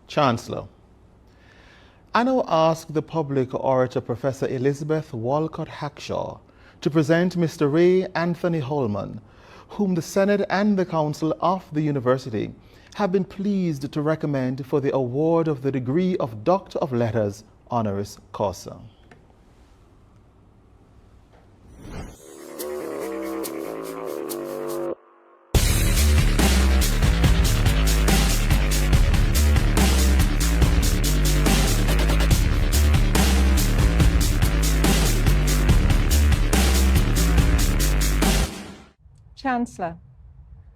Chancellor. I now ask the public orator Professor Elizabeth Walcott Hackshaw to present Mr. Ray Anthony Holman, whom the Senate and the Council of the University have been pleased to recommend for the award of the degree of Doctor of Letters honoris causa. Chancellor,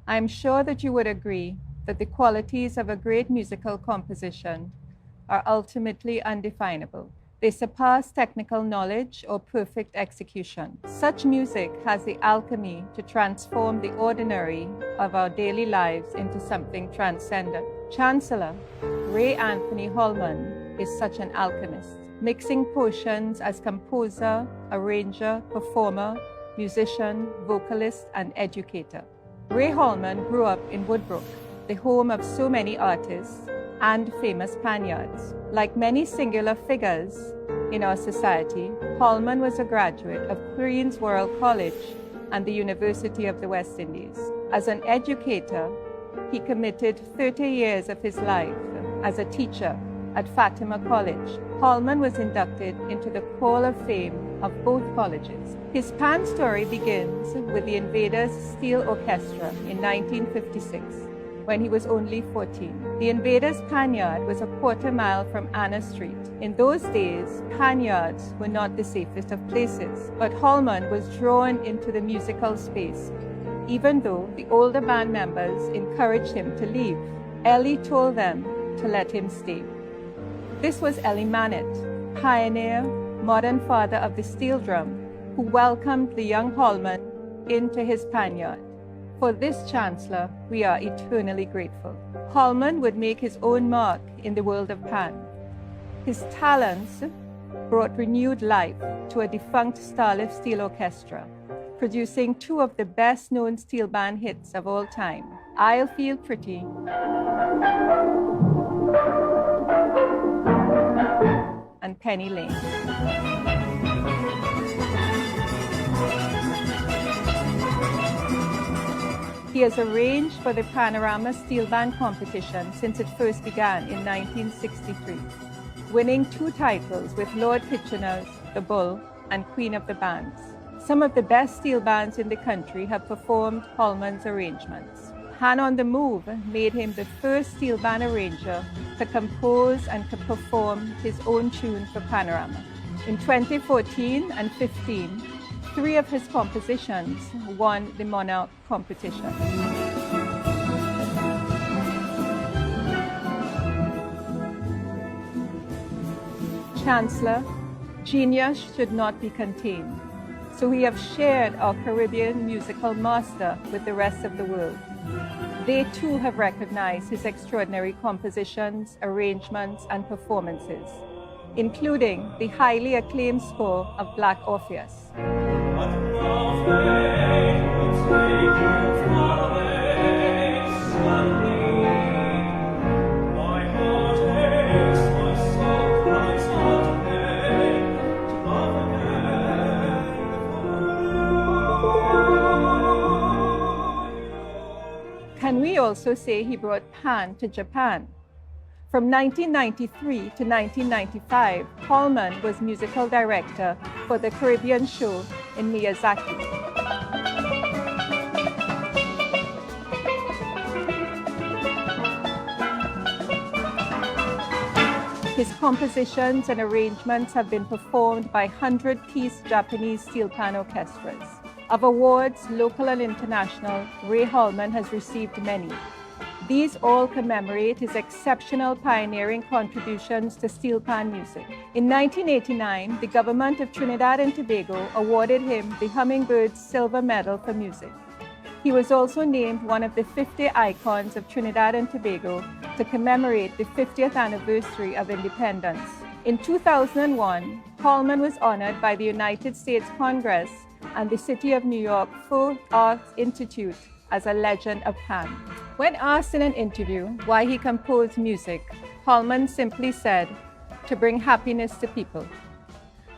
I am sure that you would agree that the qualities of a great musical composition are ultimately undefinable. They surpass technical knowledge or perfect execution. Such music has the alchemy to transform the ordinary of our daily lives into something transcendent. Chancellor, Ray Anthony Holman is such an alchemist, mixing potions as composer, arranger, performer, musician, vocalist, and educator. Ray Holman grew up in Woodbrook, the home of so many artists and famous Spaniards. Like many singular figures in our society, Holman was a graduate of Queen's World College and the University of the West Indies. As an educator, he committed 30 years of his life as a teacher at Fatima College. Holman was inducted into the Hall of Fame of both colleges. His Pan story begins with the Invaders Steel Orchestra in 1956, when he was only 14. The Invaders Panyard was a quarter-mile from Anna Street. In those days, panyards were not the safest of places, but Holman was drawn into the musical space, even though the older band members encouraged him to leave. Ellie told them to let him stay. This was Ellie Mannett, pioneer, modern father of the steel drum, who welcomed the young Holman into his panyard. For this, Chancellor, we are eternally grateful. Holman would make his own mark in the world of pan. His talents brought renewed life to a defunct Starlift Steel Orchestra, producing two of the best-known steel band hits of all time, I'll Feel Pretty and Penny Lane. He has arranged for the Panorama Steel Band competition since it first began in 1963, winning 2 titles with Lord Kitchener's The Bull and Queen of the Bands. Some of the best steel bands in the country have performed Holman's arrangements. Hand on the Move made him the first steel band arranger to compose and to perform his own tune for Panorama. In 2014 and 15, 3 of his compositions won the Monarch competition. Chancellor, genius should not be contained, so we have shared our Caribbean musical master with the rest of the world. They too have recognized his extraordinary compositions, arrangements, and performances, including the highly acclaimed score of Black Orpheus. Can we also say he brought pan to Japan? From 1993 to 1995, Holman was musical director for the Caribbean show in Miyazaki. His compositions and arrangements have been performed by 100-piece Japanese steel pan orchestras. Of awards, local and international, Ray Holman has received many. These all commemorate his exceptional pioneering contributions to steel pan music. In 1989, the government of Trinidad and Tobago awarded him the Hummingbird Silver Medal for Music. He was also named one of the 50 icons of Trinidad and Tobago to commemorate the 50th anniversary of independence. In 2001, Holman was honored by the United States Congress and the City of New York Folk Arts Institute as a legend of pan. When asked in an interview why he composed music, Holman simply said, to bring happiness to people.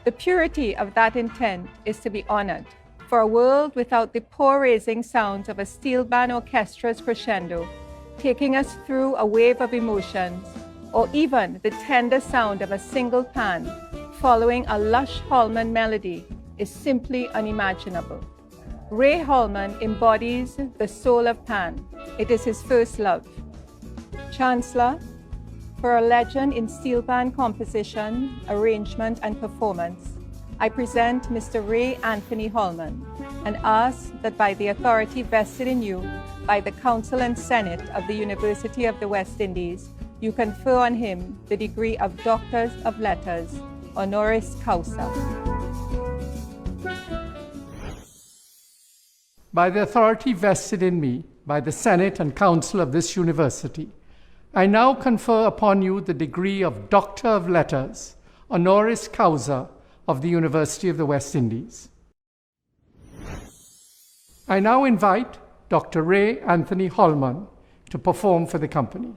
The purity of that intent is to be honored. For a world without the paw-raising sounds of a steel band orchestra's crescendo, taking us through a wave of emotions, or even the tender sound of a single pan following a lush Holman melody is simply unimaginable. Ray Holman embodies the soul of pan. It is his first love. Chancellor, for a legend in steel band composition, arrangement, and performance, I present Mr. Ray Anthony Holman and ask that by the authority vested in you by the Council and Senate of the University of the West Indies, you confer on him the degree of Doctor of Letters, honoris causa. By the authority vested in me by the Senate and Council of this university, I now confer upon you the degree of Doctor of Letters, honoris causa, of the University of the West Indies. I now invite Dr. Ray Anthony Holman to perform for the company.